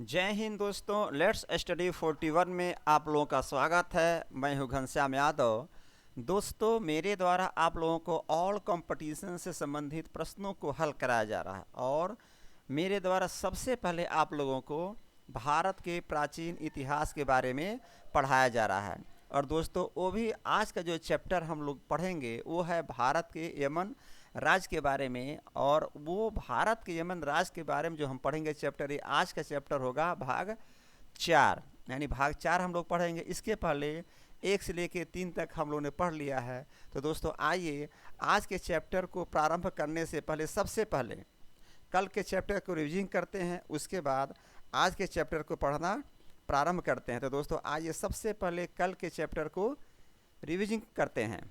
जय हिंद दोस्तों। Let's study 41 में आप लोगों का स्वागत है। मैं हूं घनश्याम यादव। दोस्तों, मेरे द्वारा आप लोगों को ऑल कंपटीशन से संबंधित प्रश्नों को हल कराया जा रहा है और मेरे द्वारा सबसे पहले आप लोगों को भारत के प्राचीन इतिहास के बारे में पढ़ाया जा रहा है। और दोस्तों, वो भी आज का जो चैप्टर हम लोग पढ़ेंगे वो है भारत के यमन राज्य के बारे में। और वो भारत के यमन राज्य के बारे में जो हम पढ़ेंगे चैप्टर, ये आज का चैप्टर होगा भाग 4, यानी भाग 4 हम लोग पढ़ेंगे। इसके पहले 1 से लेकर 3 तक हम लोगों ने पढ़ लिया है। तो दोस्तों, आइए आज के चैप्टर को प्रारंभ करने से पहले सबसे पहले कल के चैप्टर को रिविजन करते हैं, उसके बाद आज के चैप्टर को पढ़ना प्रारंभ करते हैं। तो दोस्तों, आइए सबसे पहले कल के चैप्टर को रिविजन करते हैं।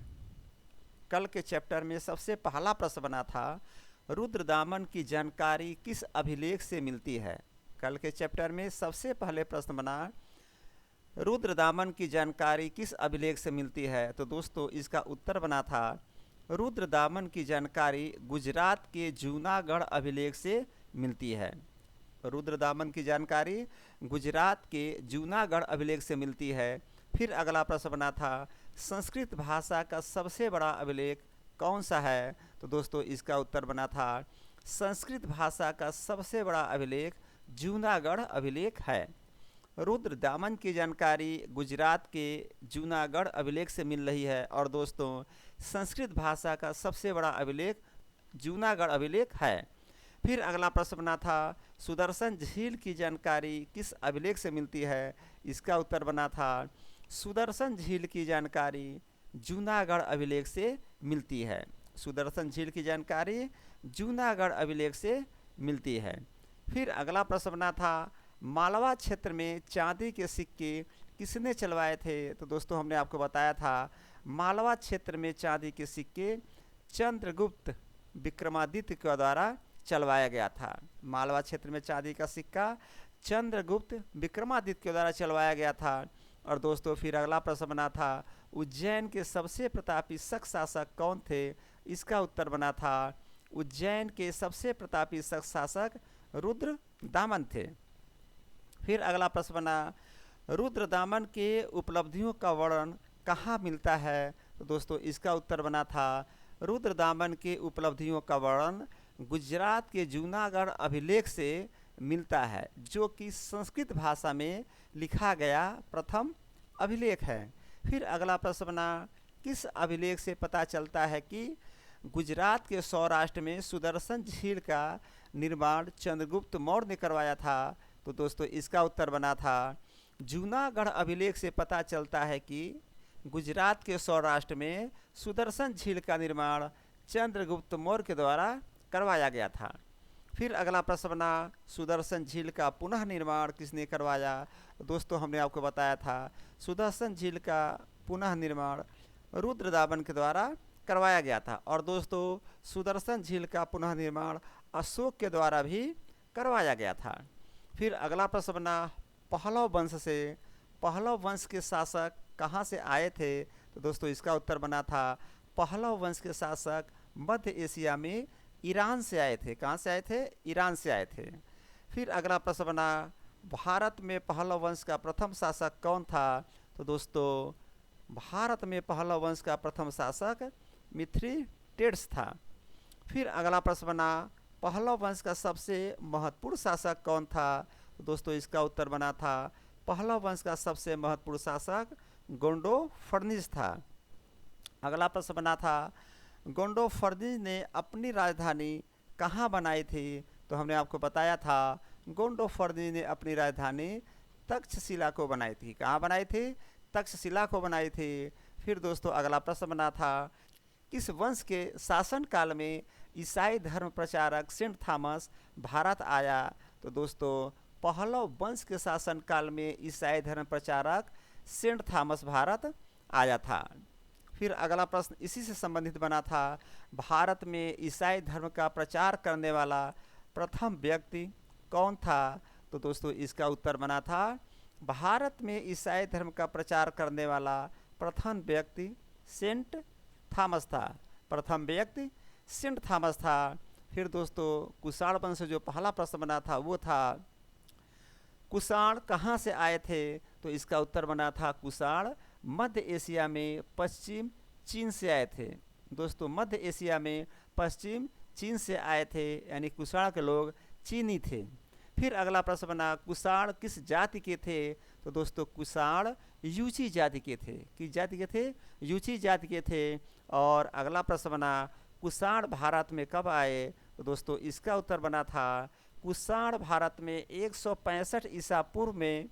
कल के चैप्टर में सबसे पहला प्रश्न बना था, रुद्रदामन की जानकारी किस अभिलेख से मिलती है। कल के चैप्टर में सबसे पहले प्रश्न बना, रुद्रदामन की जानकारी किस अभिलेख से मिलती है। तो दोस्तों, इसका उत्तर बना था, रुद्रदामन की जानकारी गुजरात के जूनागढ़ अभिलेख से मिलती है। रुद्रदामन की जानकारी गुजरात के जूनागढ़ अभिलेख से मिलती है। फिर अगला प्रश्न बना था, संस्कृत भाषा का सबसे बड़ा अभिलेख कौन सा है। तो दोस्तों, इसका उत्तर बना था, संस्कृत भाषा का सबसे बड़ा अभिलेख जूनागढ़ अभिलेख है। रुद्रदामन की जानकारी गुजरात के जूनागढ़ अभिलेख से मिल रही है। और दोस्तों, संस्कृत भाषा का सबसे बड़ा अभिलेख जूनागढ़ अभिलेख है। फिर अगला प्रश्न बना था, सुदर्शन झील की जानकारी किस अभिलेख से मिलती है। इसका उत्तर बना था, सुदर्शन झील की जानकारी जूनागढ़ अभिलेख से मिलती है। सुदर्शन झील की जानकारी जूनागढ़ अभिलेख से मिलती है। फिर अगला प्रश्न बना था, मालवा क्षेत्र में चांदी के सिक्के किसने चलवाए थे। तो दोस्तों, हमने आपको बताया था, मालवा क्षेत्र में चांदी के सिक्के चंद्रगुप्त विक्रमादित्य के द्वारा चलवाया गया था। मालवा क्षेत्र में चांदी का सिक्का चंद्रगुप्त विक्रमादित्य के द्वारा चलवाया गया था। और दोस्तों, फिर अगला प्रश्न बना था, उज्जैन के सबसे प्रतापी शक शासक कौन थे। इसका उत्तर बना था, उज्जैन के सबसे प्रतापी शक शासक रुद्रदामन थे। फिर अगला प्रश्न बना, रुद्रदामन के उपलब्धियों का वर्णन कहाँ मिलता है। तो दोस्तों, इसका उत्तर बना था, रुद्रदामन के उपलब्धियों का वर्णन गुजरात के जूनागढ़ अभिलेख से मिलता है, जो कि संस्कृत भाषा में लिखा गया प्रथम अभिलेख है। फिर अगला प्रश्न बना, किस अभिलेख से पता चलता है कि गुजरात के सौराष्ट्र में सुदर्शन झील का निर्माण चंद्रगुप्त मौर्य ने करवाया था। तो दोस्तों, इसका उत्तर बना था, जूनागढ़ अभिलेख से पता चलता है कि गुजरात के सौराष्ट्र में सुदर्शन झील का निर्माण चंद्रगुप्त मौर्य के द्वारा करवाया गया था। फिर अगला प्रश्न बना, सुदर्शन झील का पुनः निर्माण किसने करवाया। दोस्तों, हमने आपको बताया था, सुदर्शन झील का पुनः निर्माण रुद्रदामन के द्वारा करवाया गया था। और दोस्तों, सुदर्शन झील का पुनः निर्माण अशोक के द्वारा भी करवाया गया था। फिर अगला प्रश्न बना, पहलव वंश से पहलव वंश के शासक कहाँ से आए थे। तो दोस्तों, इसका उत्तर बना था, पहलव वंश के शासक मध्य एशिया में ईरान से आए थे। कहाँ से आए थे? ईरान से आए थे। फिर अगला प्रश्न बना, भारत में पहलव वंश का प्रथम शासक कौन था। तो दोस्तों, भारत में पहलव वंश का प्रथम शासक मिथ्रिडेट्स था। फिर अगला प्रश्न बना, पहलव वंश का सबसे महत्वपूर्ण शासक कौन था। तो दोस्तों, इसका उत्तर बना था, पहलव वंश का सबसे महत्वपूर्ण शासक गोंडोफर्निस था। अगला प्रश्न बना था, गोंडोफर्निस ने अपनी राजधानी कहाँ बनाई थी। तो हमने आपको बताया था, गोंडोफर्निस ने अपनी राजधानी तक्षशिला को बनाई थी। कहाँ बनाई थी? तक्षशिला को बनाई थी। फिर दोस्तों, अगला प्रश्न बना था, किस वंश के शासनकाल में ईसाई धर्म प्रचारक सेंट थॉमस भारत आया। तो दोस्तों, पहलव वंश के शासनकाल में ईसाई धर्म प्रचारक सेंट थॉमस भारत आया था। फिर अगला प्रश्न इसी से संबंधित बना था, भारत में ईसाई धर्म का प्रचार करने वाला प्रथम व्यक्ति कौन था। तो दोस्तों, इसका उत्तर बना था, भारत में ईसाई धर्म का प्रचार करने वाला प्रथम व्यक्ति सेंट थॉमस था। प्रथम व्यक्ति सेंट थॉमस था। फिर दोस्तों, कुषाण वंश से जो पहला प्रश्न बना था वो था, कुषाण कहाँ से आए थे? तो इसका उत्तर बना था कुषाण मध्य एशिया में पश्चिम चीन से आए थे। दोस्तों मध्य एशिया में पश्चिम चीन से आए थे, यानी कुषाण के लोग चीनी थे। फिर अगला प्रश्न बना कुषाण किस जाति के थे? तो दोस्तों कुषाण यूची जाति के थे। किस जाति के थे? यूची जाति के थे। और अगला प्रश्न बना कुषाण भारत में कब आए? तो दोस्तों इसका उत्तर बना था कुषाण भारत में 165 ईसा पूर्व में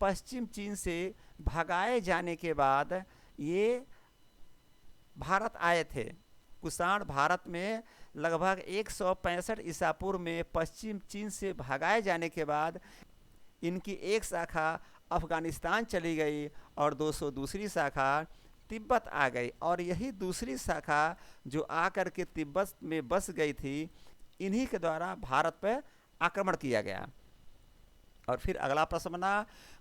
पश्चिम चीन से भगाए जाने के बाद ये भारत आए थे। कुषाण भारत में लगभग 165 ईसा पूर्व में पश्चिम चीन से भगाए जाने के बाद इनकी एक शाखा अफगानिस्तान चली गई और दूसरी शाखा तिब्बत आ गई। और यही दूसरी शाखा जो आकर के तिब्बत में बस गई थी, इन्हीं के द्वारा भारत पर आक्रमण किया गया। और फिर अगला प्रश्न बना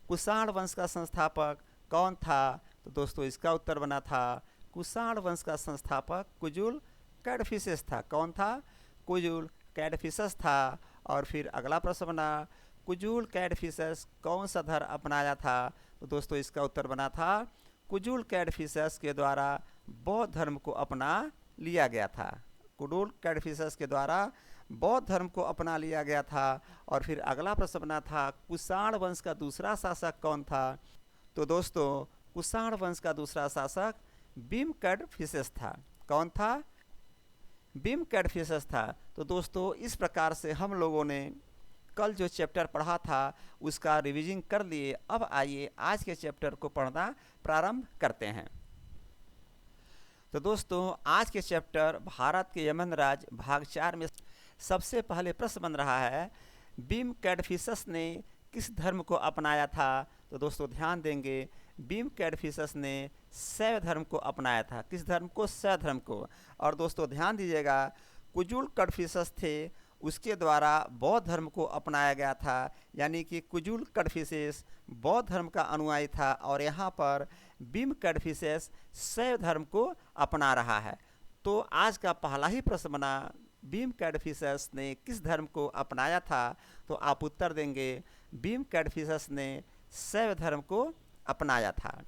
कुषाण वंश का संस्थापक कौन था? तो दोस्तों इसका उत्तर बना था कुषाण वंश का संस्थापक कुजुल कैडफिसेस था। कौन था? कुजुल कैडफिसेस था। और फिर अगला प्रश्न बना कुजुल कैडफिसेस कौन सा धर्म अपनाया था? तो दोस्तों इसका उत्तर बना था कुजुल कैडफिसेस के द्वारा बौद्ध धर्म को अपना लिया गया था। कुजुल कैडफिसेस के द्वारा बौद्ध धर्म को अपना लिया गया था। और फिर अगला प्रश्न बना था कुषाण वंश का दूसरा शासक कौन था? तो दोस्तों कुषाण वंश का दूसरा शासक भीम कैडफिसेस था। कौन था? भीम कैडफिसेस था। तो दोस्तों इस प्रकार से हम लोगों ने कल जो चैप्टर पढ़ा था उसका रिवीजन कर लिए। अब आइए आज के चैप्टर को पढ़ना प्रारंभ करते हैं। तो दोस्तों आज के चैप्टर भारत के यमन राज्य भाग 4 में सबसे पहले प्रश्न बन रहा है भीम कैडफिसेस ने किस धर्म को अपनाया था? तो दोस्तों ध्यान देंगे भीम कैडफिसेस ने शैव धर्म को अपनाया था। किस धर्म को? शैव धर्म को। और दोस्तों ध्यान दीजिएगा कुजुल कैडफिसेस थे, उसके द्वारा बौद्ध धर्म को अपनाया गया था, यानी कि कुजुल कैडफिसेस बौद्ध धर्म का अनुयायी था और यहाँ पर भीम कैडफिसेस शैव धर्म को अपना रहा है। तो आज का पहला ही प्रश्न बना भीम कैडफिसेस ने किस धर्म को अपनाया था? तो आप उत्तर देंगे भीम कैडफिसेस ने शैव धर्म को अपनाया था।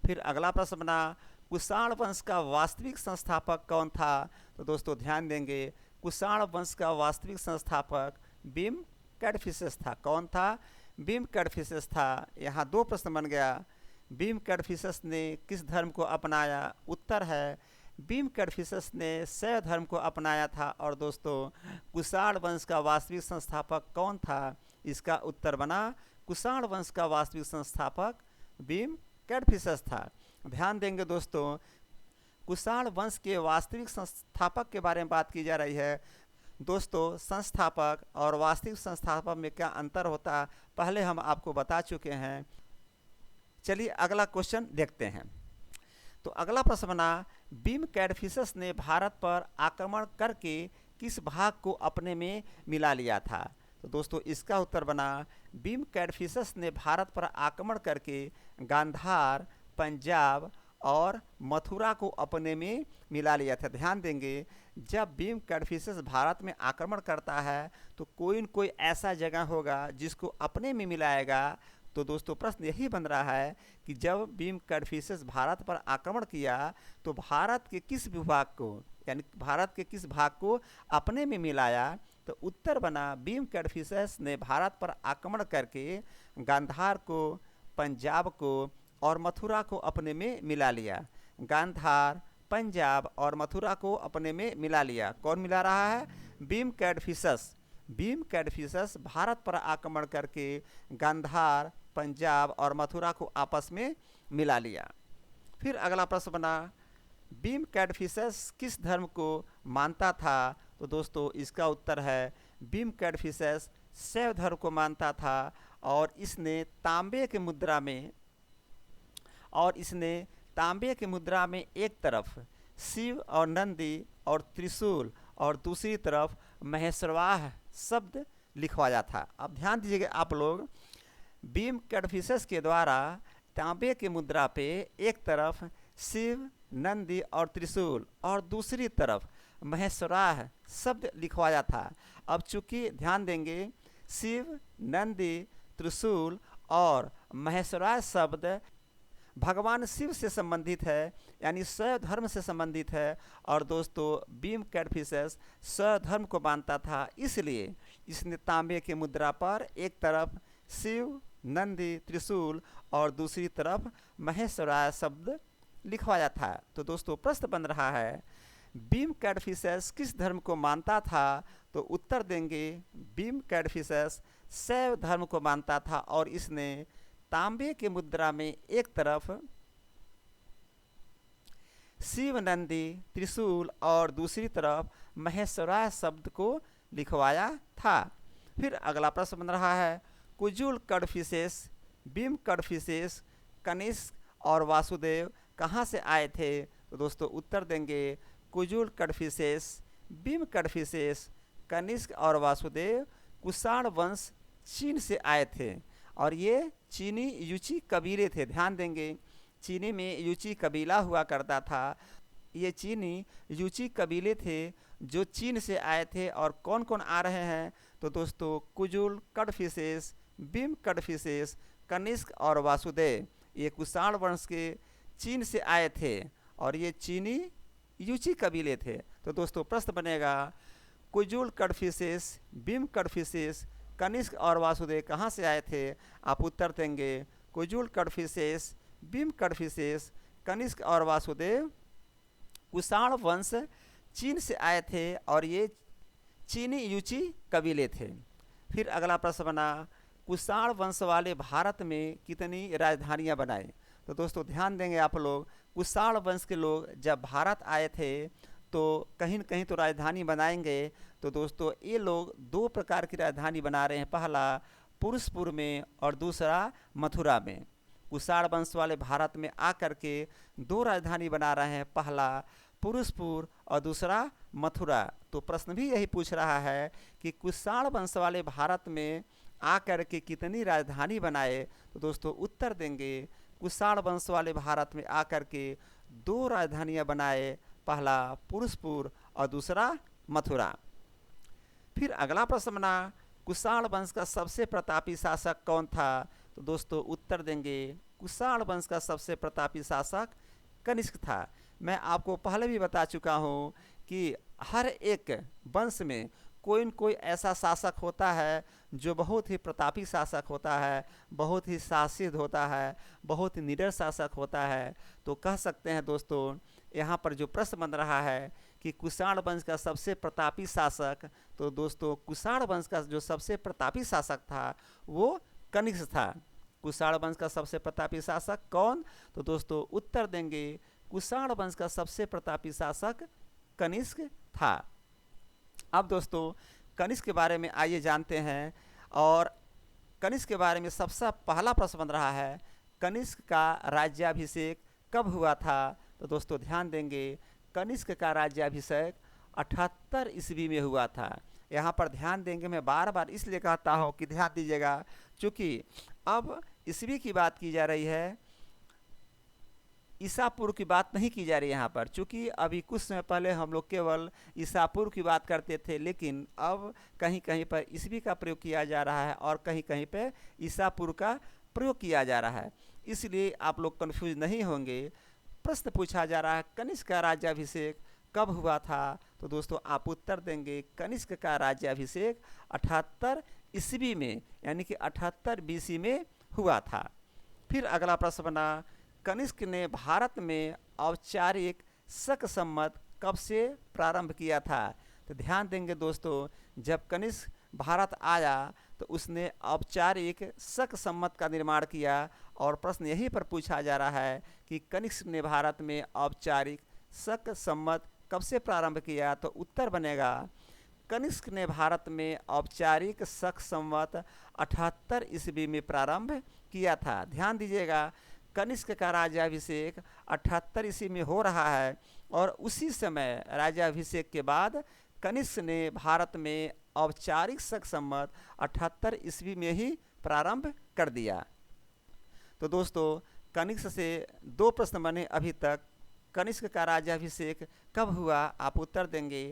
फिर अगला प्रश्न बना कुषाण वंश का वास्तविक संस्थापक कौन था? तो दोस्तों ध्यान देंगे कुषाण वंश का वास्तविक संस्थापक भीम कैडफिसेस था। कौन था? भीम कैडफिसेस था। यहाँ दो प्रश्न बन गया भीम कैडफिसेस ने किस धर्म को अपनाया? उत्तर है भीम कैडफिसेस ने शैव धर्म को अपनाया था। और दोस्तों कुषाण वंश का वास्तविक संस्थापक कौन था? इसका उत्तर बना कुषाण वंश का वास्तविक संस्थापक भीम कैडफिसेस था। ध्यान देंगे दोस्तों कुषाण वंश के वास्तविक संस्थापक के बारे में बात की जा रही है। दोस्तों संस्थापक और वास्तविक संस्थापक में क्या अंतर होता पहले हम आपको बता चुके हैं। चलिए अगला क्वेश्चन देखते हैं। तो अगला प्रश्न बना भीम कैडफिसेस ने भारत पर आक्रमण करके किस भाग को अपने में मिला लिया था? तो दोस्तों इसका उत्तर बना भीम कैडफिसेस ने भारत पर आक्रमण करके गांधार, पंजाब और मथुरा को अपने में मिला लिया था। ध्यान देंगे जब भीम कैडफिसेस भारत में आक्रमण करता है तो कोई न कोई ऐसा जगह होगा जिसको अपने में मिलाएगा। तो दोस्तों प्रश्न यही बन रहा है कि जब भीम कैडफिसेस भारत पर आक्रमण किया तो भारत के किस विभाग को, यानी भारत के किस भाग को अपने में मिलाया? तो उत्तर बना भीम कैडफिसेस ने भारत पर आक्रमण करके गांधार को, पंजाब को और मथुरा को अपने में मिला लिया। गांधार, पंजाब और मथुरा को अपने में मिला लिया। कौन मिला रहा है? भीम कैडफिसेस। भीम कैडफिसेस भारत पर आक्रमण करके गांधार, पंजाब और मथुरा को आपस में मिला लिया। फिर अगला प्रश्न बना भीम कैडफिसेस किस धर्म को मानता था? तो दोस्तों इसका उत्तर है भीम कैडफिसेस शैव धर्म को मानता था और इसने तांबे के मुद्रा में एक तरफ शिव और नंदी और त्रिशूल और दूसरी तरफ महेश्वरवाह शब्द लिखवाया था। अब ध्यान दीजिएगा आप लोग भीम कैडफिसेस के द्वारा तांबे के मुद्रा पे एक तरफ शिव, नंदी और त्रिशूल और दूसरी तरफ महेश्वराह शब्द लिखवाया था। अब चूंकि ध्यान देंगे शिव, नंदी, त्रिशूल और महेश्वराय शब्द भगवान शिव से संबंधित है, यानी शैव धर्म से संबंधित है। और दोस्तों बीम कैटफिशेस शैव धर्म को मानता था, इसलिए इसने तांबे के मुद्रा पर एक तरफ शिव, नंदी, त्रिशूल और दूसरी तरफ महेश्वराय शब्द लिखवाया था। तो दोस्तों प्रश्न बन रहा है, बीम कैटफिशेस किस धर्म को मानता था? तो उत्तर देंगे बीम कैटफिशेस शैव धर्म को मानता था और इसने तांबे के मुद्रा में एक तरफ शिव, नंदी, त्रिशूल और दूसरी तरफ महेश्वराय शब्द को लिखवाया था। फिर अगला प्रश्न बन रहा है, कुजुल कडफिशेस, बीम कडफिशेस, कनिष्क और वासुदेव कहाँ से आए थे? तो दोस्तों उत्तर देंगे कुजुल कडफिशेस, बीम कडफिशेस, कनिष्क और वासुदेव कुषाण वंश चीन से आए थे और ये चीनी यूची कबीले थे। ध्यान देंगे चीनी में यूची कबीला हुआ करता था। ये चीनी यूची कबीले थे जो चीन से आए थे। और कौन कौन आ रहे हैं? तो दोस्तों कुजुल कडफिशेस, बीम कडफिशेस, कनिष्क और वासुदेव ये कुषाण वंश के चीन से आए थे और ये चीनी यूची कबीले थे। तो दोस्तों प्रश्न बनेगा कुजुल कडफिशेस, बीम कडफिशेस, कनिष्क और वासुदेव कहाँ से आए थे? आप उत्तर देंगे कुजुल कडफिशेस, बीम कडफिशेस, कनिष्क और वासुदेव कुषाण वंश चीन से आए थे और ये चीनी यूची कबीले थे। फिर अगला प्रश्न बना, कुषाण वंश वाले भारत में कितनी राजधानियां बनाए? तो दोस्तों ध्यान देंगे आप लोग, कुषाण वंश के लोग जब भारत आए थे तो कहीं न कहीं तो राजधानी बनाएंगे। तो दोस्तों ये लोग दो प्रकार की राजधानी बना रहे हैं, पहला पुरुषपुर में और दूसरा मथुरा में। कुषाण वंश वाले भारत में आकर के दो राजधानी बना रहे हैं, पहला पुरुषपुर और दूसरा मथुरा। तो प्रश्न भी यही पूछ रहा है कि कुषाण वंश वाले भारत में आकर के कितनी राजधानी बनाए? तो दोस्तों उत्तर देंगे कुषाण वंश वाले भारत में आकर के दो राजधानियां बनाए, पहला पुरुषपुर और दूसरा मथुरा। फिर अगला प्रश्न बना, कुषाण वंश का सबसे प्रतापी शासक कौन था? तो दोस्तों उत्तर देंगे कुषाण वंश का सबसे प्रतापी शासक कनिष्क था। मैं आपको पहले भी बता चुका हूँ कि हर एक वंश में कोई न कोई ऐसा शासक होता है जो बहुत ही प्रतापी शासक होता है, बहुत ही साहसिक होता है, बहुत ही निडर शासक होता है। तो कह सकते हैं दोस्तों यहाँ पर जो प्रश्न बन रहा है कि कुषाण वंश का सबसे प्रतापी शासक, तो दोस्तों कुषाण वंश का जो सबसे प्रतापी शासक था वो कनिष्क था। कुषाण वंश का सबसे प्रतापी शासक कौन? तो दोस्तों उत्तर देंगे कुषाण वंश का सबसे प्रतापी शासक कनिष्क था। अब दोस्तों कनिष्क के बारे में आइए जानते हैं। और कनिष्क के बारे में सबसे पहला प्रश्न बन रहा है, कनिष्क का राज्याभिषेक कब हुआ था? तो दोस्तों ध्यान देंगे कनिष्क का राज्याभिषेक 78 ईस्वी में हुआ था। यहाँ पर ध्यान देंगे, मैं बार बार इसलिए कहता हूँ कि ध्यान दीजिएगा, क्योंकि अब ईस्वी की बात की जा रही है, ईसा पूर्व की बात नहीं की जा रही है यहाँ पर। चूँकि अभी कुछ समय पहले हम लोग केवल ईसा पूर्व की बात करते थे, लेकिन अब कहीं कहीं पर ईस्वी का प्रयोग किया जा रहा है और कहीं कहीं पर ईसा पूर्व का प्रयोग किया जा रहा है। इसलिए आप लोग कन्फ्यूज नहीं होंगे। प्रश्न पूछा जा रहा है कनिष्क का राज्याभिषेक कब हुआ था? तो दोस्तों आप उत्तर देंगे कनिष्क का राज्याभिषेक 78 ईस्वी में, यानी कि 78 BC में हुआ था। फिर अगला प्रश्न बना, कनिष्क ने भारत में औपचारिक शक संवत कब से प्रारंभ किया था? तो ध्यान देंगे दोस्तों, जब कनिष्क भारत आया तो उसने औपचारिक शक संवत का निर्माण किया। और प्रश्न यहीं पर पूछा जा रहा है कि कनिष्क ने भारत में औपचारिक शक संवत कब से प्रारंभ किया? तो उत्तर बनेगा कनिष्क ने भारत में औपचारिक शक संवत 78 ईस्वी में प्रारंभ किया था। ध्यान दीजिएगा कनिष्क का राज्याभिषेक 78 ईस्वी में हो रहा है और उसी समय राज्याभिषेक के बाद कनिष्क ने भारत में औपचारिक शक संवत 78 ईस्वी में ही प्रारंभ कर दिया। तो दोस्तों कनिष्क से दो प्रश्न बने अभी तक। कनिष्क का राज्याभिषेक कब हुआ? आप उत्तर देंगे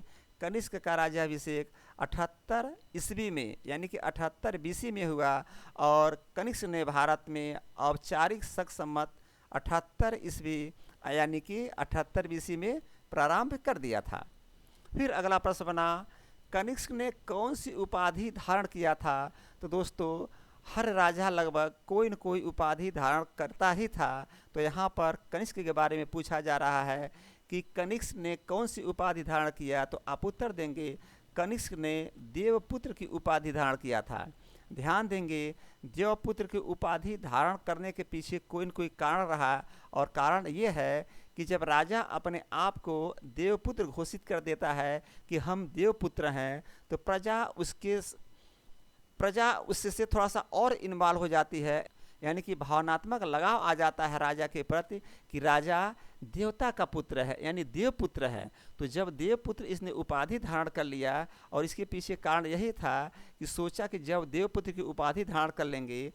कनिष्क का राज्याभिषेक 78 ईस्वी में यानी कि 78 BC में हुआ और कनिष्क ने भारत में औपचारिक शक सम्मत 78 ईस्वी यानी कि 78 BC में प्रारंभ कर दिया था। फिर अगला प्रश्न बना, कनिष्क ने कौन सी उपाधि धारण किया था? तो दोस्तों हर राजा लगभग कोई न कोई उपाधि धारण करता ही था। तो यहाँ पर कनिष्क के बारे में पूछा जा रहा है कि कनिष्क ने कौन सी उपाधि धारण किया, तो आप उत्तर देंगे कनिष्क ने देवपुत्र की उपाधि धारण किया था। ध्यान देंगे देवपुत्र की उपाधि धारण करने के पीछे कोई न कोई कारण रहा और कारण ये है कि जब राजा अपने आप को देवपुत्र घोषित कर देता है कि हम देवपुत्र हैं, तो प्रजा उससे थोड़ा सा और इन्वॉल्व हो जाती है, यानी कि भावनात्मक लगाव आ जाता है राजा के प्रति कि राजा देवता का पुत्र है यानी देवपुत्र है। तो जब देवपुत्र इसने उपाधि धारण कर लिया और इसके पीछे कारण यही था कि सोचा कि जब देवपुत्र की उपाधि धारण कर लेंगे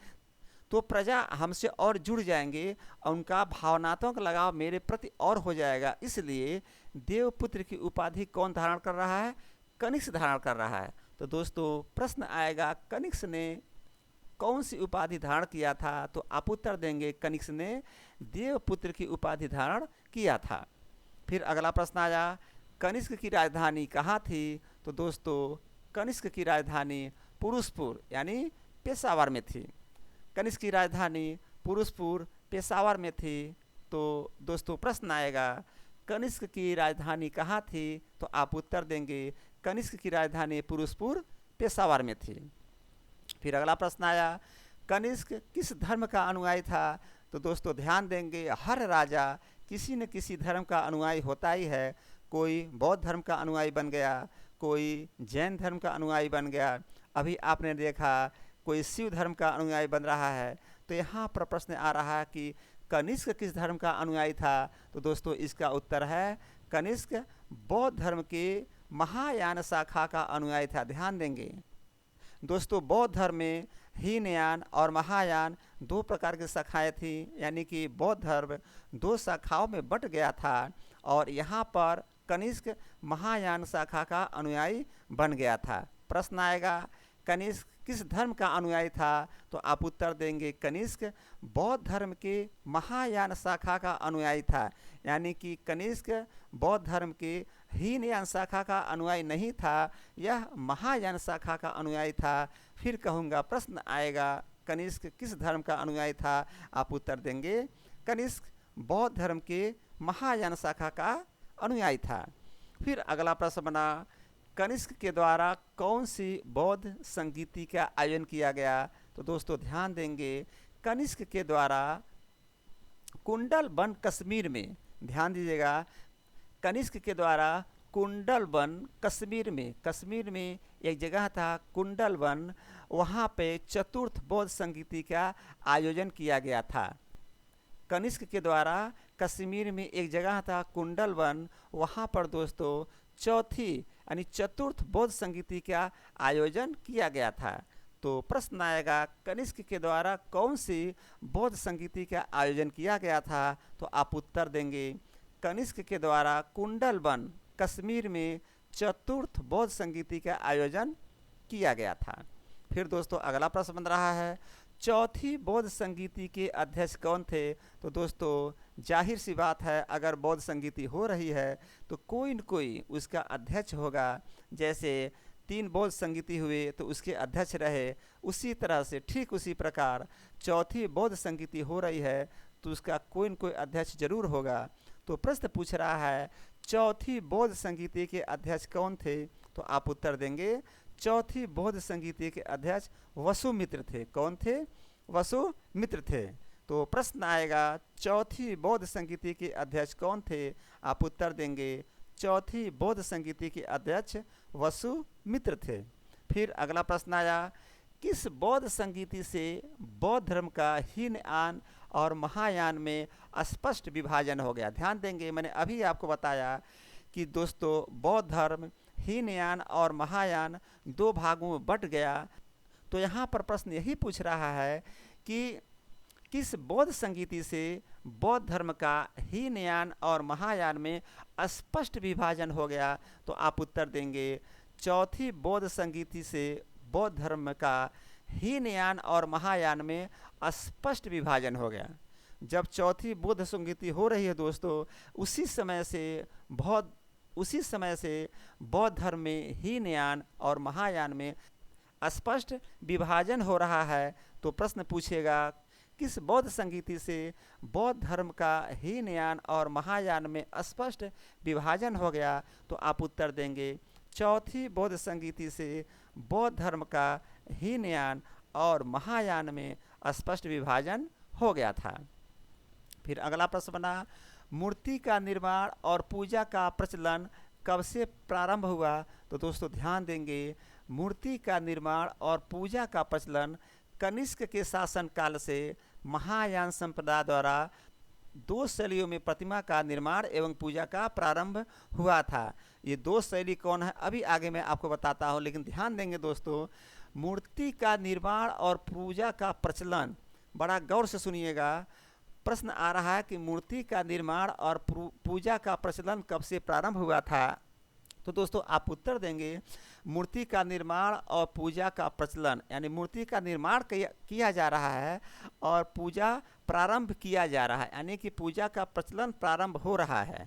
तो प्रजा हमसे और जुड़ जाएंगे और उनका भावनात्मक लगाव मेरे प्रति और हो जाएगा। इसलिए देवपुत्र की उपाधि कौन धारण कर रहा है? कनिष्क धारण कर रहा है। तो दोस्तों प्रश्न आएगा कनिष्क ने कौन सी उपाधि धारण किया था? तो आप उत्तर देंगे कनिष्क ने देवपुत्र की उपाधि धारण किया था। फिर अगला प्रश्न आया, कनिष्क की राजधानी कहाँ थी? तो दोस्तों कनिष्क की राजधानी पुरुषपुर यानी पेशावर में थी। कनिष्क की राजधानी पुरुषपुर पेशावर में थी। तो दोस्तों प्रश्न आएगा कनिष्क की राजधानी कहाँ थी? तो आप उत्तर देंगे कनिष्क की राजधानी पुरुषपुर पेशावर में थी। फिर अगला प्रश्न आया, कनिष्क किस धर्म का अनुयायी था? तो दोस्तों ध्यान देंगे हर राजा किसी न किसी धर्म का अनुयायी होता ही है। कोई बौद्ध धर्म का अनुयायी बन गया, कोई जैन धर्म का अनुयायी बन गया, अभी आपने देखा कोई शिव धर्म का अनुयायी बन रहा है। तो यहाँ पर प्रश्न आ रहा है कि कनिष्क किस धर्म का अनुयायी था? तो दोस्तों इसका उत्तर है कनिष्क बौद्ध धर्म के महायान शाखा का अनुयायी था। ध्यान देंगे दोस्तों बौद्ध धर्म में हीनयान और महायान दो प्रकार की शाखाएं थी, यानी कि बौद्ध धर्म दो शाखाओं में बट गया था और यहाँ पर कनिष्क महायान शाखा का अनुयायी बन गया था। प्रश्न आएगा कनिष्क किस धर्म का अनुयायी था? तो आप उत्तर देंगे कनिष्क बौद्ध धर्म के महायान शाखा का अनुयायी था, यानी कि कनिष्क बौद्ध धर्म के हीनयान शाखा का अनुयायी नहीं था, यह महायान शाखा का अनुयायी था। फिर कहूँगा प्रश्न आएगा कनिष्क किस धर्म का अनुयायी था? आप उत्तर देंगे कनिष्क बौद्ध धर्म के महायान शाखा का अनुयायी था। फिर अगला प्रश्न बना, कनिष्क के द्वारा कौन सी बौद्ध संगीति का आयोजन किया गया? तो दोस्तों ध्यान देंगे कनिष्क के द्वारा कुंडल वन कश्मीर में, ध्यान दीजिएगा कनिष्क के द्वारा कुंडल वन कश्मीर में एक जगह था कुंडल वन, वहाँ पे चतुर्थ बौद्ध संगीति का आयोजन किया गया था। कनिष्क के द्वारा कश्मीर में एक जगह था कुंडल वन, वहाँ पर दोस्तों चौथी यानी चतुर्थ बौद्ध संगीति का आयोजन किया गया था। तो प्रश्न आएगा कनिष्क के द्वारा कौन सी बौद्ध संगीति का आयोजन किया गया था? तो आप उत्तर देंगे कनिष्क के द्वारा कुंडल वन कश्मीर में चतुर्थ बौद्ध संगीति का आयोजन किया गया था। फिर दोस्तों अगला प्रश्न बन रहा है, चौथी बौद्ध संगीति के अध्यक्ष कौन थे? तो दोस्तों जाहिर सी बात है अगर बौद्ध संगीति हो रही है तो कोई न कोई उसका अध्यक्ष होगा। जैसे 3 बौद्ध संगीति हुए तो उसके अध्यक्ष रहे, उसी तरह से ठीक उसी प्रकार चौथी बौद्ध संगीति हो रही है तो उसका कोई न कोई अध्यक्ष जरूर होगा। तो प्रश्न पूछ रहा है चौथी बौद्ध संगीति के अध्यक्ष कौन थे? तो आप उत्तर देंगे चौथी बौद्ध संगीति के अध्यक्ष वसुमित्र थे। कौन थे? वसुमित्र थे। तो प्रश्न आएगा चौथी बौद्ध संगीति के अध्यक्ष कौन थे? आप उत्तर देंगे चौथी बौद्ध संगीति के अध्यक्ष वसुमित्र थे। फिर अगला प्रश्न आया, किस बौद्ध संगीति से बौद्ध धर्म का हीनयान और महायान में स्पष्ट विभाजन हो गया? ध्यान देंगे मैंने अभी आपको बताया कि दोस्तों बौद्ध धर्म हीनयान और महायान 2 भागों में बट गया। तो यहाँ पर प्रश्न यही पूछ रहा है कि किस बौद्ध संगीति से बौद्ध धर्म का हीनयान और महायान में स्पष्ट विभाजन हो गया? तो आप उत्तर देंगे चौथी बौद्ध संगीति से बौद्ध धर्म का हीनयान और महायान में स्पष्ट विभाजन हो गया। जब चौथी बौद्ध संगीति हो रही है दोस्तों, उसी समय से बौद्ध धर्म में हीनयान और महायान में स्पष्ट विभाजन हो रहा है। तो प्रश्न पूछेगा किस बौद्ध संगीति से बौद्ध धर्म का हीनयान और महायान में स्पष्ट विभाजन हो गया? तो आप उत्तर देंगे चौथी बौद्ध संगीति से बौद्ध धर्म का हीनयान और महायान में स्पष्ट विभाजन हो गया था। फिर अगला प्रश्न बना, मूर्ति का निर्माण और पूजा का प्रचलन कब से प्रारंभ हुआ? तो दोस्तों ध्यान देंगे, मूर्ति का निर्माण और पूजा का प्रचलन कनिष्क के शासन काल से महायान संप्रदाय द्वारा 2 शैलियों में प्रतिमा का निर्माण एवं पूजा का प्रारंभ हुआ था। ये 2 शैली कौन है अभी आगे मैं आपको बताता हूँ, लेकिन ध्यान देंगे दोस्तों, मूर्ति का निर्माण और पूजा का प्रचलन, बड़ा गौर से सुनिएगा, प्रश्न आ रहा है कि मूर्ति का निर्माण और पूजा का प्रचलन कब से प्रारंभ हुआ था? तो दोस्तों आप उत्तर देंगे मूर्ति का निर्माण और पूजा का प्रचलन, यानी मूर्ति का निर्माण किया जा रहा है और पूजा प्रारंभ किया जा रहा है, यानी कि पूजा का प्रचलन प्रारंभ हो रहा है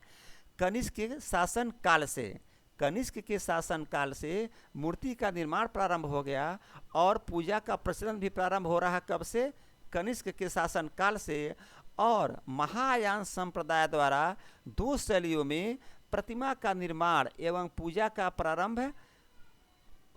कनिष्क के शासन काल से। कनिष्क के शासन काल से मूर्ति का निर्माण प्रारंभ हो गया और पूजा का प्रचलन भी प्रारंभ हो रहा है। कब से? कनिष्क के शासन काल से। और महायान संप्रदाय द्वारा 2 शैलियों में प्रतिमा का निर्माण एवं पूजा का प्रारंभ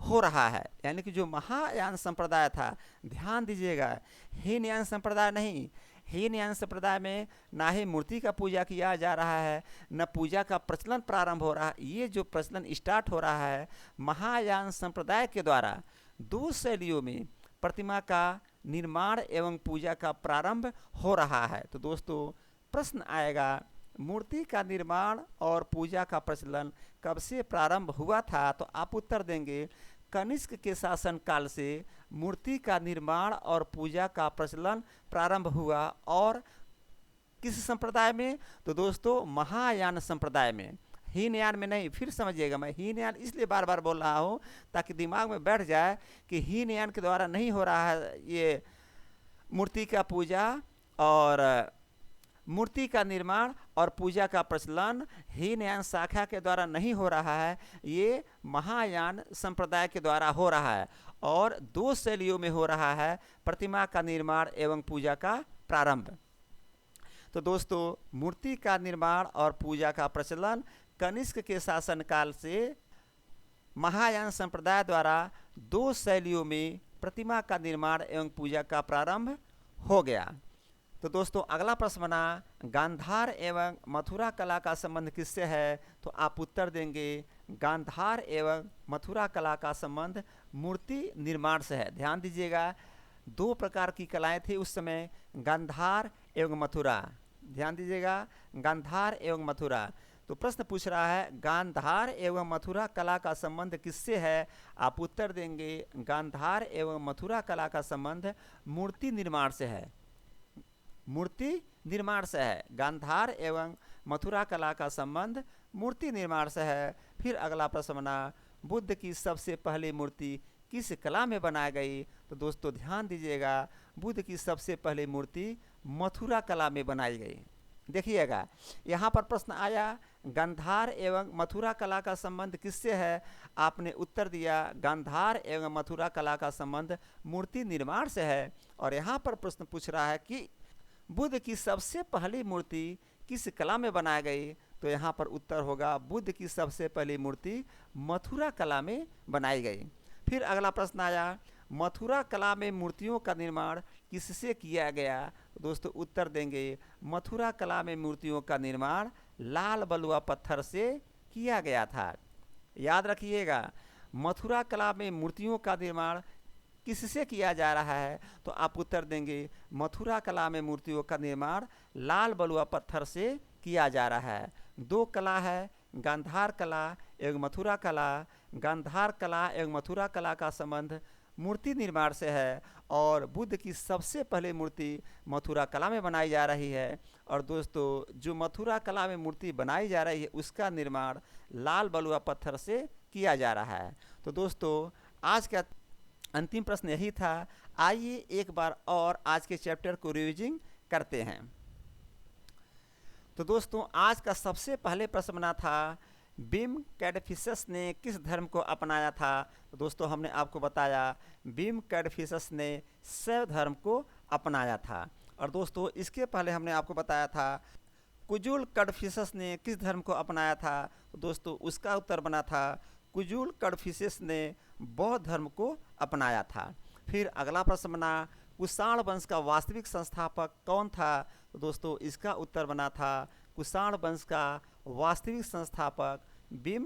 हो रहा है, यानी कि जो महायान संप्रदाय था, ध्यान दीजिएगा, हीनयान संप्रदाय नहीं, हीनयान संप्रदाय में ना ही मूर्ति का पूजा किया जा रहा है न पूजा का प्रचलन प्रारंभ हो रहा है। ये जो प्रचलन स्टार्ट हो रहा है महायान संप्रदाय के द्वारा 2 शैलियों में प्रतिमा का निर्माण एवं पूजा का प्रारंभ हो रहा है। तो दोस्तों प्रश्न आएगा मूर्ति का निर्माण और पूजा का प्रचलन कब से प्रारंभ हुआ था? तो आप उत्तर देंगे कनिष्क के शासन काल से मूर्ति का निर्माण और पूजा का प्रचलन प्रारंभ हुआ। और किस संप्रदाय में? तो दोस्तों महायान संप्रदाय में, हीनयान में नहीं। फिर समझिएगा, मैं हीनयान इसलिए बार बार बोल रहा हूँ ताकि दिमाग में बैठ जाए कि हीनयान के द्वारा नहीं हो रहा है ये मूर्ति का पूजा और मूर्ति का निर्माण और पूजा का प्रचलन हीनयान शाखा के द्वारा नहीं हो रहा है, ये महायान संप्रदाय के द्वारा हो रहा है और 2 शैलियों में हो रहा है, प्रतिमा का निर्माण एवं पूजा का प्रारंभ। तो दोस्तों मूर्ति का निर्माण और पूजा का प्रचलन कनिष्क के शासन काल से महायान संप्रदाय द्वारा 2 शैलियों में प्रतिमा का निर्माण एवं पूजा का प्रारंभ हो गया। तो दोस्तों अगला प्रश्न बना, गांधार एवं मथुरा कला का संबंध किससे है? तो आप उत्तर देंगे गांधार एवं मथुरा कला का संबंध मूर्ति निर्माण से है। ध्यान दीजिएगा, 2 प्रकार की कलाएं थी उस समय, गांधार एवं मथुरा। ध्यान दीजिएगा, गांधार एवं मथुरा। तो प्रश्न पूछ रहा है गांधार एवं मथुरा कला का संबंध किससे है? आप उत्तर देंगे गांधार एवं मथुरा कला का संबंध मूर्ति निर्माण से है, मूर्ति निर्माण से है। गांधार एवं मथुरा कला का संबंध मूर्ति निर्माण से है। फिर अगला प्रश्न बना, बुद्ध की सबसे पहली मूर्ति किस कला में बनाई गई? तो दोस्तों ध्यान दीजिएगा, बुद्ध की सबसे पहली मूर्ति मथुरा कला में बनाई गई। देखिएगा यहाँ पर प्रश्न आया गांधार एवं मथुरा कला का संबंध किससे है? आपने उत्तर दिया गांधार एवं मथुरा कला का संबंध मूर्ति निर्माण से है। और यहाँ पर प्रश्न पूछ रहा है कि बुद्ध की सबसे पहली मूर्ति किस कला में बनाई गई? तो यहाँ पर उत्तर होगा बुद्ध की सबसे पहली मूर्ति मथुरा कला में बनाई गई। फिर अगला प्रश्न आया मथुरा कला में मूर्तियों का निर्माण किससे किया गया? दोस्तों उत्तर देंगे मथुरा कला में मूर्तियों का निर्माण लाल बलुआ पत्थर से किया गया था। याद रखिएगा, मथुरा कला में मूर्तियों का निर्माण किससे किया जा रहा है? तो आप उत्तर देंगे मथुरा कला में मूर्तियों का निर्माण लाल बलुआ पत्थर से किया जा रहा है। 2 कला है, गांधार कला एवं मथुरा कला। गांधार कला एवं मथुरा कला का संबंध मूर्ति निर्माण से है और बुद्ध की सबसे पहले मूर्ति मथुरा कला में बनाई जा रही है। और दोस्तों जो मथुरा कला में मूर्ति बनाई जा रही है उसका निर्माण लाल बलुआ पत्थर से किया जा रहा है। तो दोस्तों आज का अंतिम प्रश्न यही था। आइए एक बार और आज के चैप्टर को रिविजिंग करते हैं। तो दोस्तों आज का सबसे पहले प्रश्न बना था बीम कैडफिसस ने किस धर्म को अपनाया था। तो दोस्तों हमने आपको बताया बीम कैडफिसस ने शैव धर्म को अपनाया था। और दोस्तों इसके पहले हमने आपको बताया था कुजुल कैडफिसस ने किस धर्म को अपनाया था। तो दोस्तों उसका उत्तर बना था कुजुल कैडफिसस ने बौद्ध धर्म को अपनाया था। फिर अगला प्रश्न बना कुषाण वंश का वास्तविक संस्थापक कौन था। तो दोस्तों इसका उत्तर बना था कुषाण वंश का वास्तविक संस्थापक बीम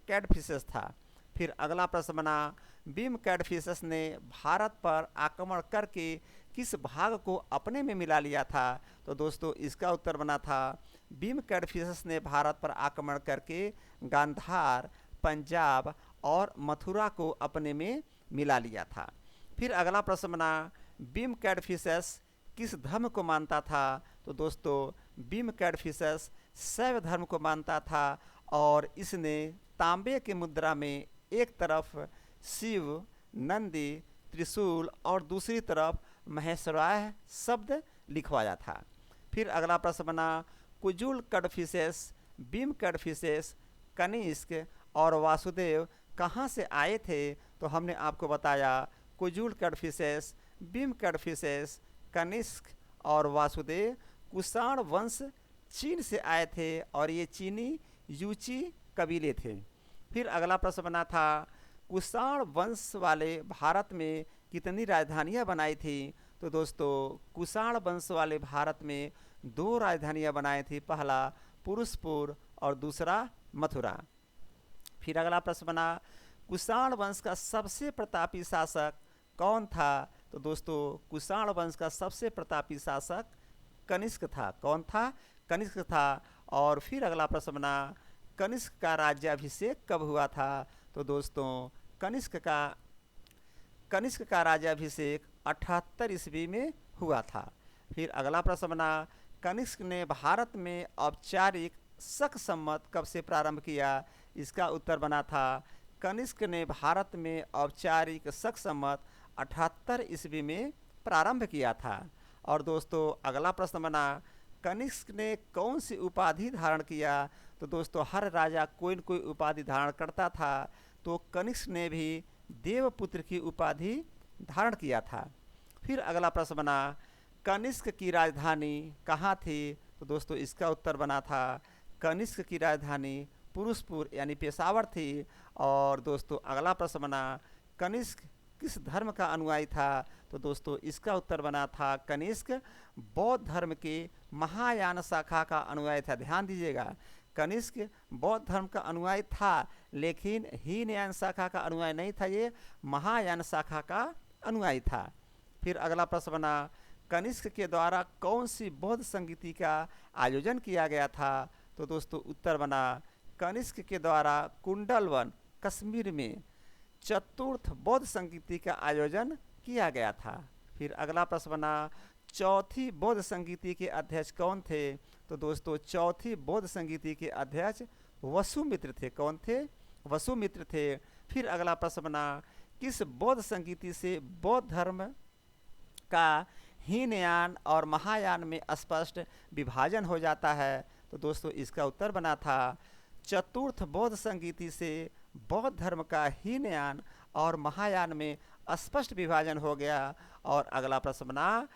कैडफिसस था। फिर अगला प्रश्न बना बीम कैडफिसस ने भारत पर आक्रमण करके किस भाग को अपने में मिला लिया था। तो दोस्तों इसका उत्तर बना था बीम कैडफिसस ने भारत पर आक्रमण करके गांधार, पंजाब और मथुरा को अपने में मिला लिया था। फिर अगला प्रश्न बना बीम कैडफिसस किस धर्म को मानता था। तो दोस्तों बीम कैडफिसस शैव धर्म को मानता था और इसने तांबे की मुद्रा में एक तरफ शिव, नंदी, त्रिशूल और दूसरी तरफ महेश्वराय शब्द लिखवाया था। फिर अगला प्रश्न बना कुजुल कैडफिसस, बीम कैडफिसस, कनिष्क और वासुदेव कहाँ से आए थे। तो हमने आपको बताया कुजुल कैडफिसस, बीम कैडफिसस, कनिष्क और वासुदेव कुषाण वंश चीन से आए थे और ये चीनी यूची कबीले थे। फिर अगला प्रश्न बना था कुषाण वंश वाले भारत में कितनी राजधानियां बनाई थी। तो दोस्तों कुषाण वंश वाले भारत में 2 राजधानियां बनाई थी, पहला पुरुषपुर और दूसरा मथुरा। फिर अगला प्रश्न बना कुषाण वंश का सबसे प्रतापी शासक कौन था। तो दोस्तों कुषाण वंश का सबसे प्रतापी शासक कनिष्क था। कौन था? कनिष्क था। और फिर अगला प्रश्न बना कनिष्क का राज्याभिषेक कब हुआ था। तो दोस्तों कनिष्क का राज्याभिषेक 78 ईस्वी में हुआ था। फिर अगला प्रश्न बना कनिष्क ने भारत में औपचारिक शक संवत कब से प्रारंभ किया। इसका उत्तर बना था कनिष्क ने भारत में औपचारिक शक संवत 78 ईस्वी में प्रारंभ किया था। और दोस्तों अगला प्रश्न बना कनिष्क ने कौन सी उपाधि धारण किया। तो दोस्तों हर राजा कोई न कोई उपाधि धारण करता था, तो कनिष्क ने भी देवपुत्र की उपाधि धारण किया था। फिर अगला प्रश्न बना कनिष्क की राजधानी कहाँ थी। तो दोस्तों इसका उत्तर बना था कनिष्क की राजधानी पुरुषपुर यानी पेशावर थी। और दोस्तों अगला प्रश्न बना कनिष्क किस धर्म का अनुयायी था। तो दोस्तों इसका उत्तर बना था कनिष्क बौद्ध धर्म के महायान शाखा का अनुयायी था। ध्यान दीजिएगा कनिष्क बौद्ध धर्म का अनुयायी था, लेकिन हीनयान शाखा का अनुयायी नहीं था, ये महायान शाखा का अनुयायी था। फिर अगला प्रश्न बना कनिष्क के द्वारा कौन सी बौद्ध संगीति का आयोजन किया गया था। तो दोस्तों उत्तर बना कनिष्क के द्वारा कुंडलवन कश्मीर में चतुर्थ बौद्ध संगीति का आयोजन किया गया था। फिर अगला प्रश्न बना चौथी बौद्ध संगीति के अध्यक्ष कौन थे। तो दोस्तों चौथी बौद्ध संगीति के अध्यक्ष वसुमित्र थे। कौन थे? वसुमित्र थे। फिर अगला प्रश्न बना किस बौद्ध संगीति से बौद्ध धर्म का हीनयान और महायान में स्पष्ट विभाजन हो जाता है। तो दोस्तों इसका उत्तर बना था चतुर्थ बौद्ध संगीति से बौद्ध धर्म का हीनयान और महायान में स्पष्ट विभाजन हो गया। और अगला प्रश्न बना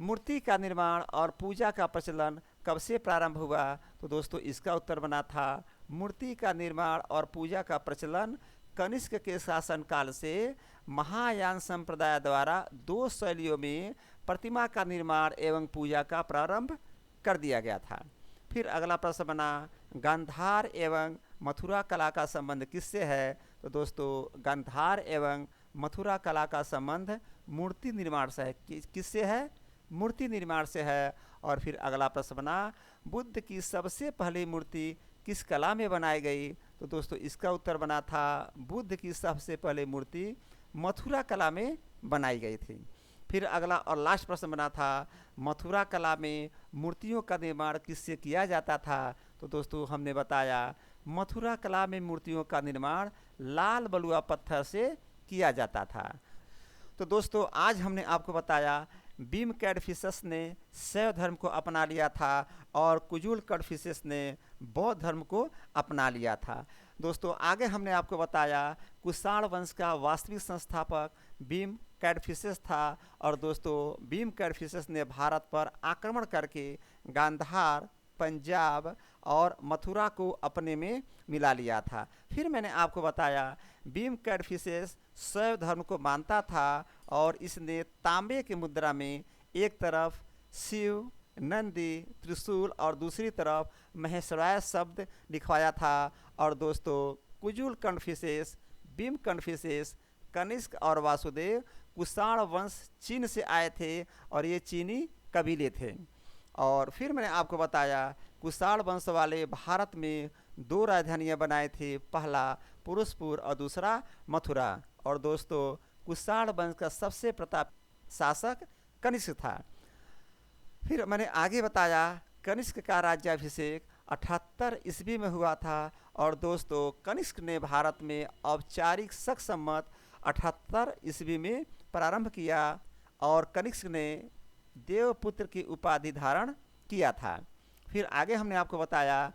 मूर्ति का निर्माण और पूजा का प्रचलन कब से प्रारंभ हुआ। तो दोस्तों इसका उत्तर बना था मूर्ति का निर्माण और पूजा का प्रचलन कनिष्क के शासनकाल से महायान संप्रदाय द्वारा 2 शैलियों में प्रतिमा का निर्माण एवं पूजा का प्रारंभ कर दिया गया था। फिर अगला प्रश्न बना गांधार एवं मथुरा कला का संबंध किससे है। तो दोस्तों गांधार एवं मथुरा कला का संबंध मूर्ति निर्माण से है। किससे है? मूर्ति निर्माण से है। और फिर अगला प्रश्न बना बुद्ध की सबसे पहली मूर्ति किस कला में बनाई गई। तो दोस्तों इसका उत्तर बना था बुद्ध की सबसे पहली मूर्ति मथुरा कला में बनाई गई थी। फिर अगला और लास्ट प्रश्न बना था, मथुरा कला में मूर्तियों का निर्माण किससे किया जाता था? तो दोस्तों हमने बताया मथुरा कला में मूर्तियों का निर्माण लाल बलुआ पत्थर से किया जाता था। तो दोस्तों आज हमने आपको बताया बीम कैडफिशस ने शैव धर्म को अपना लिया था और कुजुल कैडफिशस ने बौद्ध धर्म को अपना लिया था। दोस्तों आगे हमने आपको बताया कुषाण वंश का वास्तविक संस्थापक बीम कैडफिशस था और दोस्तों बीम कैडफिशस ने भारत पर आक्रमण करके गांधार, पंजाब और मथुरा को अपने में मिला लिया था। फिर मैंने आपको बताया बीम कैडफिशस शैव धर्म को मानता था और इसने तांबे की मुद्रा में एक तरफ शिव, नंदी, त्रिशूल और दूसरी तरफ महेश्वराय शब्द लिखवाया था। और दोस्तों कुजुल कैडफिशस, बीम कैडफिशस, कनिष्क और वासुदेव कुषाण वंश चीन से आए थे और ये चीनी कबीले थे। और फिर मैंने आपको बताया कुषाण वंश वाले भारत में 2 राजधानियां बनाए थे, पहला पुरुषपुर और दूसरा मथुरा। और दोस्तों कुषाण वंश का सबसे प्रताप शासक कनिष्क था। फिर मैंने आगे बताया कनिष्क का राज्याभिषेक 78 ईस्वी में हुआ था और दोस्तों कनिष्क ने भारत में औपचारिक शक सम्मत 78 ईस्वी में प्रारंभ किया और कनिष्क ने देवपुत्र की उपाधि धारण किया था। फिर आगे हमने आपको बताया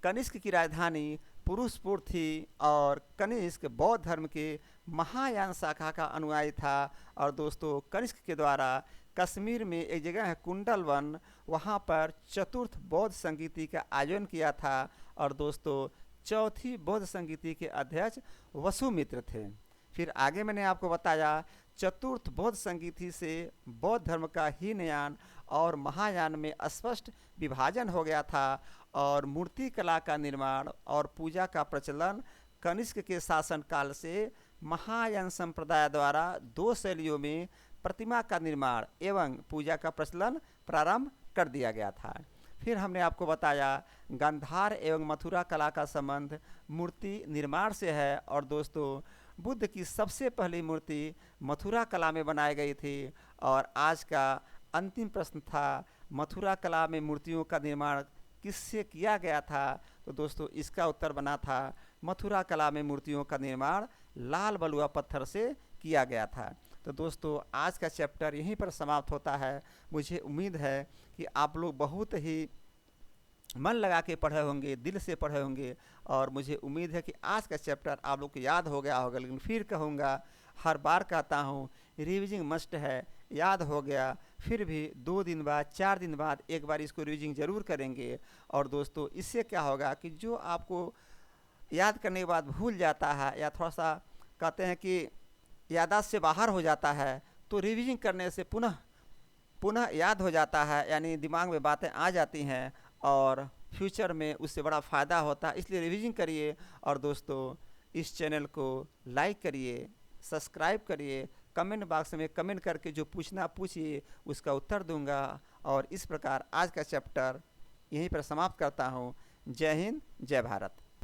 कनिष्क की राजधानी पुरुषपुर थी और कनिष्क बौद्ध धर्म के महायान शाखा का अनुयायी था। और दोस्तों कनिष्क के द्वारा कश्मीर में एक जगह है कुंडल वन, वहाँ पर चतुर्थ बौद्ध संगीति का आयोजन किया था और दोस्तों चौथी बौद्ध संगीति के अध्यक्ष वसुमित्र थे। फिर आगे मैंने आपको बताया चतुर्थ बौद्ध संगीति से बौद्ध धर्म का हीनयान और महायान में स्पष्ट विभाजन हो गया था और मूर्ति कला का निर्माण और पूजा का प्रचलन कनिष्क के शासन काल से महायान संप्रदाय द्वारा 2 शैलियों में प्रतिमा का निर्माण एवं पूजा का प्रचलन प्रारंभ कर दिया गया था। फिर हमने आपको बताया गांधार एवं मथुरा कला का संबंध मूर्ति निर्माण से है और दोस्तों बुद्ध की सबसे पहली मूर्ति मथुरा कला में बनाई गई थी। और आज का अंतिम प्रश्न था मथुरा कला में मूर्तियों का निर्माण किससे किया गया था? तो दोस्तों इसका उत्तर बना था मथुरा कला में मूर्तियों का निर्माण लाल बलुआ पत्थर से किया गया था। तो दोस्तों आज का चैप्टर यहीं पर समाप्त होता है। मुझे उम्मीद है कि आप लोग बहुत ही मन लगा के पढ़े होंगे, दिल से पढ़े होंगे और मुझे उम्मीद है कि आज का चैप्टर आप लोग को याद हो गया होगा। लेकिन फिर कहूँगा, हर बार कहता हूँ रिविजिंग मस्ट है, याद हो गया फिर भी 2 दिन बाद 4 दिन बाद एक बार इसको रिविजिंग ज़रूर करेंगे। और दोस्तों इससे क्या होगा कि जो आपको याद करने के बाद भूल जाता है या थोड़ा सा कहते हैं कि याददाश्त से बाहर हो जाता है, तो रिविजिंग करने से पुनः याद हो जाता है, यानी दिमाग में बातें आ जाती हैं और फ्यूचर में उससे बड़ा फ़ायदा होता है। इसलिए रिविजिंग करिए और दोस्तों इस चैनल को लाइक करिए, सब्सक्राइब करिए, कमेंट बॉक्स में कमेंट करके जो पूछना पूछिए, उसका उत्तर दूंगा। और इस प्रकार आज का चैप्टर यहीं पर समाप्त करता हूँ। जय हिंद, जय भारत।